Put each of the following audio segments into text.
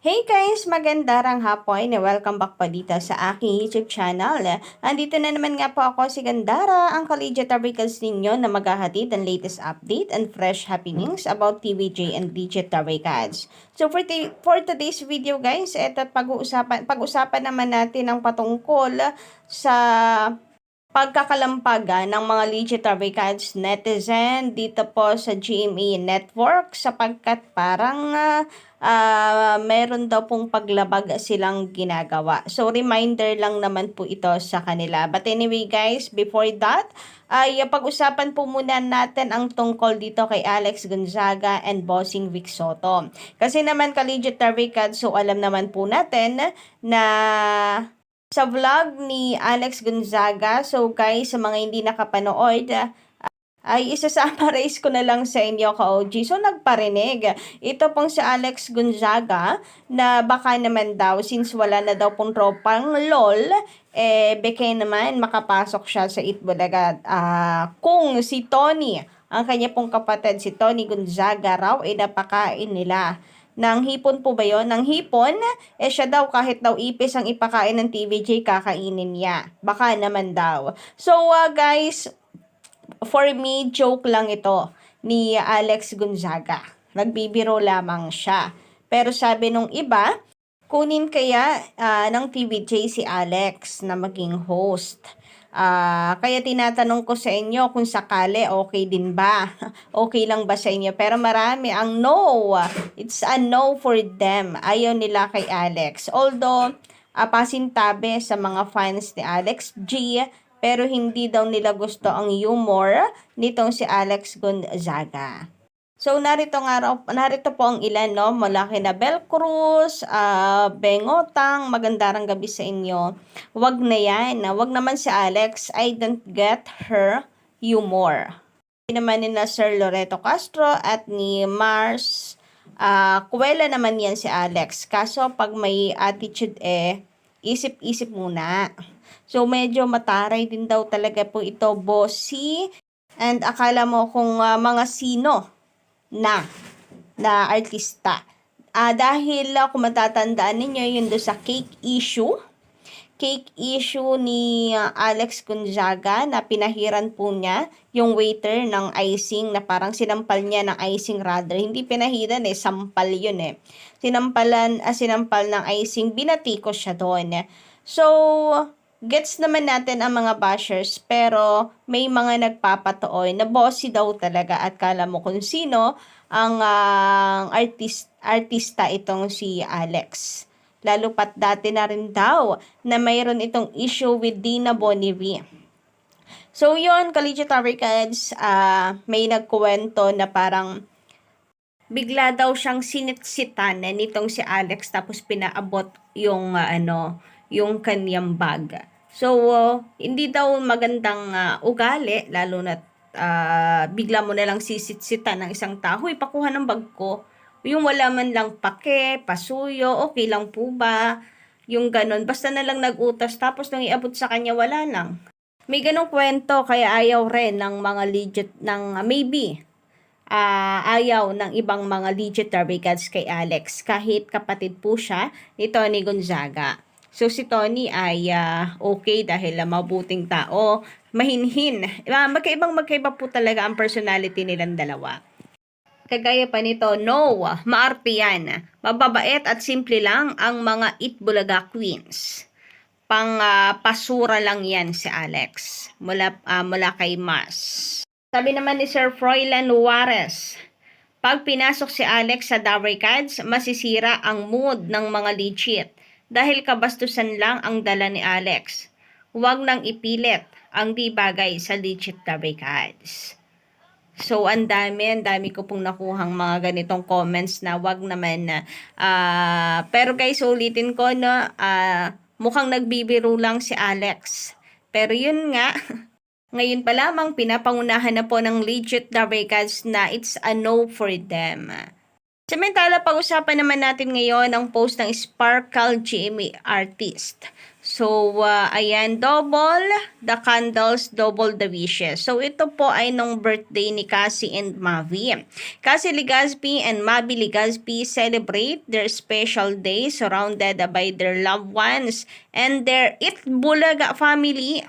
Hey guys! Magandang hapon. Welcome back po dito sa aking YouTube channel. Andito na naman nga po ako si Gandara, ang collegiate articles ninyo na maghahatid ng latest update and fresh happenings about TVJ and digital records. So for today's video guys, eto pag-usapan naman natin ang patungkol sa pagkakalampagan ng mga digital records netizen dito po sa GMA Network sapagkat parang meron daw pong paglabag silang ginagawa. So, reminder lang naman po ito sa kanila. But anyway guys, before that, ay pag-usapan po muna natin ang tungkol dito kay Alex Gonzaga and Bossing Vic Soto. Kasi naman ka-legit records, so alam naman po natin na sa vlog ni Alex Gonzaga, so guys, sa mga hindi nakapanood, ay isa-summarize ko na lang sa inyo ka-OG. So nagparinig. Ito pong si Alex Gonzaga na baka naman daw, since wala na daw pong tropang LOL, beke naman makapasok siya sa Itbulaga. Kung si Tony, ang kanya pong kapatid, si Tony Gonzaga raw, napakain nila. Nang hipon po ba yon? Nang hipon, siya daw kahit daw ipis ang ipakain ng TVJ, kakainin niya. Baka naman daw. So, guys, for me, joke lang ito ni Alex Gonzaga. Nagbibiro lamang siya. Pero sabi nung iba, kunin kaya ng TVJ si Alex na maging host. Kaya tinatanong ko sa inyo kung sakali okay din ba? Okay lang ba sa inyo? Pero marami ang no. It's a no for them. Ayaw nila kay Alex. Although, pasintabi sa mga fans ni Alex G, pero hindi daw nila gusto ang humor nitong si Alex Gonzaga. So, narito po ang ilan, no? Mula kina Bel Cruz, Bengotang, magandang gabi sa inyo. Wag na yan. Wag naman si Alex. I don't get her humor. Hindi naman ni na Sir Loreto Castro at ni Mars. Kuwela naman yan si Alex. Kaso, pag may attitude, isip-isip muna. So, medyo mataray din daw talaga po ito, bossy. And akala mo kung mga sino na artista. Dahil kung matatandaan ninyo yun do sa cake issue ni Alex Gonzaga na pinahiran po niya yung waiter ng icing na parang sinampal niya ng icing rather. Hindi pinahiran sampal yun sinampal ng icing, binatikos siya doon. So, gets naman natin ang mga bashers pero may mga nagpapatuoy na bossy daw talaga at kala mo kung sino ang artista itong si Alex. Lalo pat dati na rin daw na mayroon itong issue with Dina Bonnevie. So yun, collegiate records, may nagkuwento na parang bigla daw siyang sinitsitan nitong si Alex tapos pinaabot yung yung kanyang bag. So, hindi daw magandang ugali, lalo na bigla mo na lang sisitsitan ng isang tao, ipakuha ng bag ko. Yung wala man lang pake, pasuyo, okay lang po ba? Yung ganon, basta na lang nag-utos, tapos nung iabot sa kanya, wala lang. May ganong kwento, kaya ayaw rin ng mga legit, maybe, ayaw ng ibang mga legit regards kay Alex, kahit kapatid po siya ni Tony Gonzaga. So, si Tony ay okay dahil mabuting tao, mahinhin. Magkaiba po talaga ang personality nilang dalawa. Kagaya pa nito, no, maarte yan. Mababait at simple lang ang mga Itbulaga queens. Pasura lang yan si Alex. Mula kay Mas. Sabi naman ni Sir Froilan Juarez, pag pinasok si Alex sa Dowry Cards, masisira ang mood ng mga legit. Dahil kabastusan lang ang dala ni Alex. Huwag nang ipilit ang di bagay sa legit Dowry Cards. So, ang dami ko pong nakuhang mga ganitong comments na wag naman na. Pero guys, ulitin ko, no, mukhang nagbibiro lang si Alex. Pero yun nga, ngayon pa lamang pinapangunahan na po ng legit Dowry Cards na it's a no for them. Samantala, pag-usapan naman natin ngayon ang post ng Sparkle GMA artist. So, ayan, double the candles, double the wishes. So, ito po ay nung birthday ni Cassie and Mavi. Cassie Legaspi and Mavi Legaspi celebrate their special day surrounded by their loved ones and their Itbulaga family.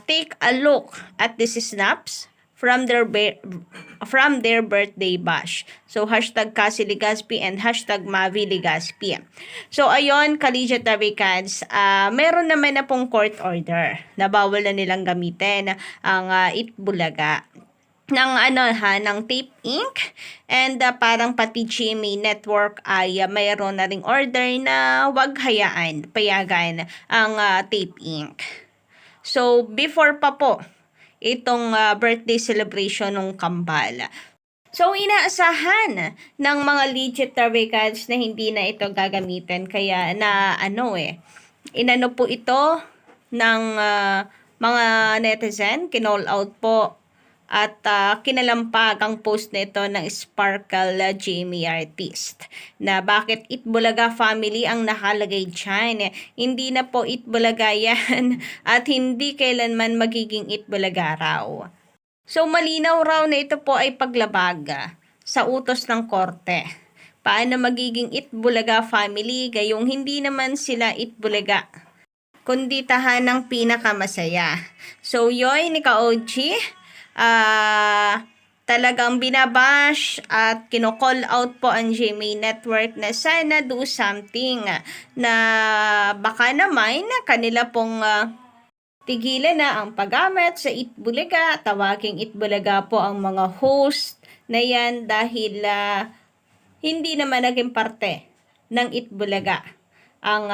Take a look at these snaps from their birthday bash. So, hashtag Cassie Legaspi and hashtag Mavi Legaspi. So, ayun, Collegiate Taricans, meron naman na pong court order na bawal na nilang gamitin ang Itbulaga ng ng tape ink and parang pati GMA Network ay mayroon na ring order na wag payagan ang tape ink. So, before pa po itong birthday celebration ng Kambal. So, inaasahan ng mga legit Taricans na hindi na ito gagamitin. Kaya inano po ito ng mga netizen, kinall out po at kinalampag ang post nito ng Sparkle GMA artist na bakit Itbulaga family ang nakalagay dyan. Hindi na po Itbulaga yan at hindi kailanman magiging Itbulaga raw. So malinaw raw na ito po ay paglabag sa utos ng korte. Paano magiging Itbulaga family gayong hindi naman sila Itbulaga kundi tahanang pinakamasaya. So yoy ni Ka-OG, talagang binabash at kino-call out po ang GMA Network na sana do something na baka naman kanila pong tigilan na ang paggamit sa Itbulaga, tawaging Itbulaga po ang mga host na yan dahil hindi naman naging parte ng Itbulaga ang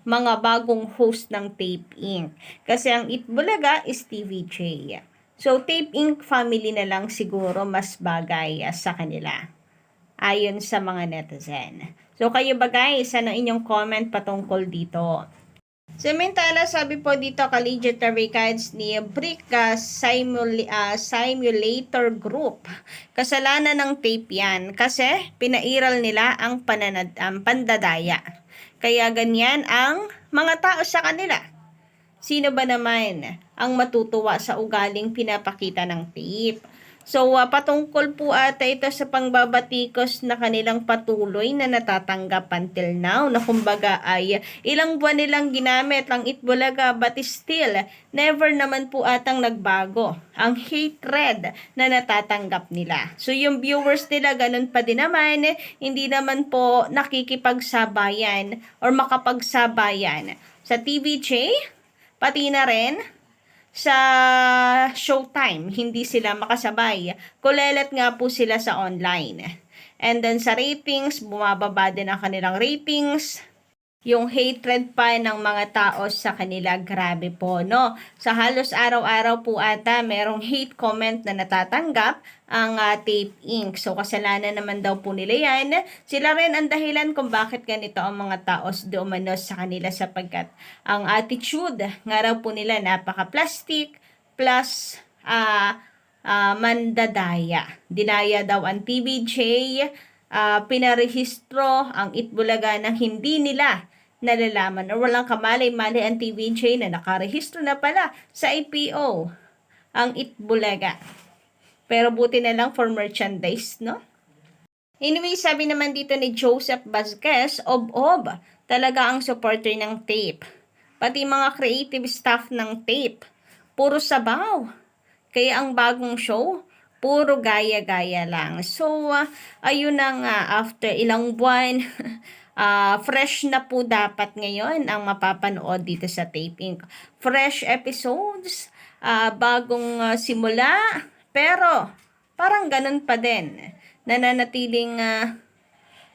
mga bagong host ng Tape Inc. Kasi ang Itbulaga is TVJ. So, Tape Inc. family na lang siguro mas bagay sa kanila. Ayon sa mga netizen. So, kayo ba guys, ano inyong comment patungkol dito? Samantala, sabi po dito, Collegiate Taricans ni Brick Simulator Group. Kasalanan ng tape yan kasi pinairal nila ang pandadaya. Kaya ganyan ang mga tao sa kanila. Sino ba naman ang matutuwa sa ugaling pinapakita ng tape? So, patungkol po ata ito sa pangbabatikos na kanilang patuloy na natatanggap until now, na kumbaga ay ilang buwan nilang ginamit ang Itbulaga but still, never naman po atang nagbago ang hatred na natatanggap nila. So, yung viewers nila ganun pa din naman, hindi naman po nakikipagsabayan or makapagsabayan sa TVJ, pati na rin sa Showtime, hindi sila makasabay. Kulelet nga po sila sa online. And then sa ratings, bumababa din ang kanilang ratings. Yung hatred pa ng mga tao sa kanila, grabe po, no? Sa halos araw-araw po ata, merong hate comment na natatanggap ang Tape Inc. So, kasalanan naman daw po nila yan. Sila rin ang dahilan kung bakit ganito ang mga tao dumanos sa kanila sapagkat ang attitude nga raw po nila napaka-plastic plus mandadaya. Dinaya daw ang TVJ, pinarehistro ang Itbulaga ng hindi nila nalalaman o walang kamalay-malay ang TVJ na nakarehistro na pala sa IPO ang Itbulaga. Pero buti na lang for merchandise, no? Anyway, sabi naman dito ni Joseph Vasquez, ob-ob, talaga ang supporter ng tape. Pati mga creative staff ng tape, puro sabaw. Kaya ang bagong show, puro gaya-gaya lang. So, ayun na nga, after ilang buwan, fresh na po dapat ngayon ang mapapanood dito sa Tape Inc. Fresh episodes, bagong simula, pero parang ganun pa din. Nananatiling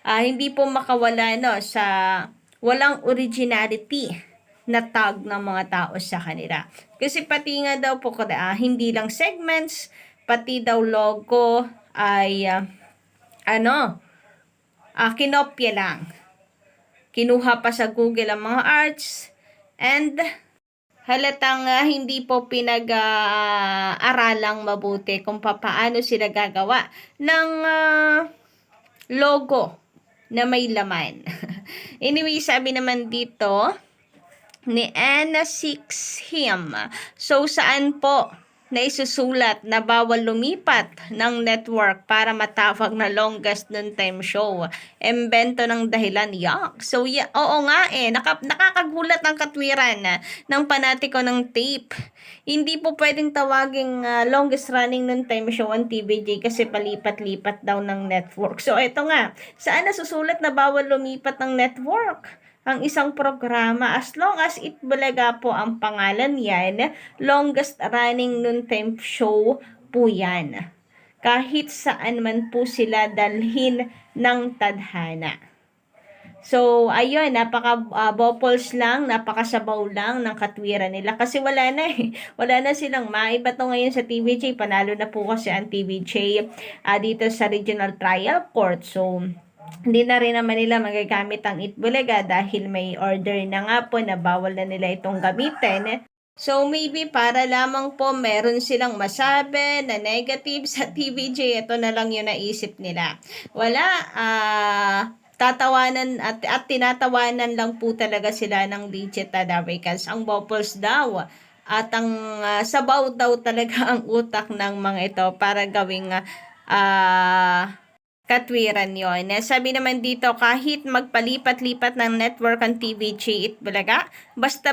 hindi po makawala sa walang originality na tag ng mga tao sa kanila. Kasi pati nga daw po, hindi lang segments, pati daw logo ay kinopya lang. Kinuha pa sa Google ang mga arts and halatang hindi po pinag-aralang mabuti kung paano sila gagawa ng logo na may laman. Anyway, sabi naman dito ni Anna Sixhim. So, saan po naisusulat na bawal lumipat ng network para matawag na longest noontime show? Embento ng dahilan, yak. So, oo nga nakakagulat ang katwiran ng panatiko ng tape. Hindi po pwedeng tawaging longest running noontime show ang TVJ kasi palipat-lipat daw ng network. So, eto nga, saan nasusulat na bawal lumipat ng network ang isang programa? As long as Itbulaga po ang pangalan yan, longest running noontime show po yan. Kahit saan man po sila dalhin ng tadhana. So, ayun, napaka-bopples lang, napakasabaw lang ng katwiran nila kasi wala na Wala na silang maiba to ngayon sa TVJ. Panalo na po kasi ang TVJ dito sa Regional Trial Court. So, hindi na rin naman nila magagamit ang Itbulaga dahil may order na nga po na bawal na nila itong gamitin. So, maybe para lamang po meron silang masabi na negative sa TVJ, ito na lang yung naisip nila. Wala, tatawanan at tinatawanan lang po talaga sila ng legit because ang bopples daw at ang sabaw daw talaga ang utak ng mga ito para gawing katwiran yon. Sabi naman dito, kahit magpalipat-lipat ng network ang TVJ Itbulaga, basta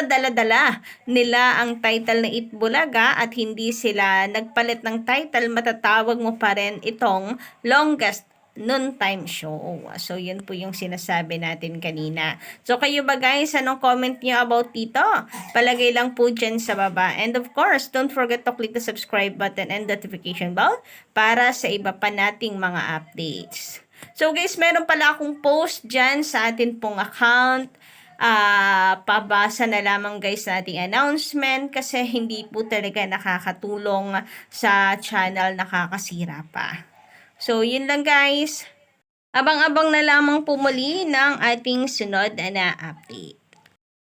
dala-dala nila ang title na Itbulaga at hindi sila nagpalit ng title, matatawag mo pa rin itong longest noontime show. So, yun po yung sinasabi natin kanina. So, kayo ba guys, anong comment niyo about dito? Palagay lang po dyan sa baba. And of course, don't forget to click the subscribe button and notification bell para sa iba pa nating mga updates. So, guys, meron pala akong post dyan sa atin pong account. Pabasa na lamang guys sa ating announcement kasi hindi po talaga nakakatulong sa channel, nakakasira pa. So, yun lang guys. Abang-abang na lamang po muli ng ating sunod na update.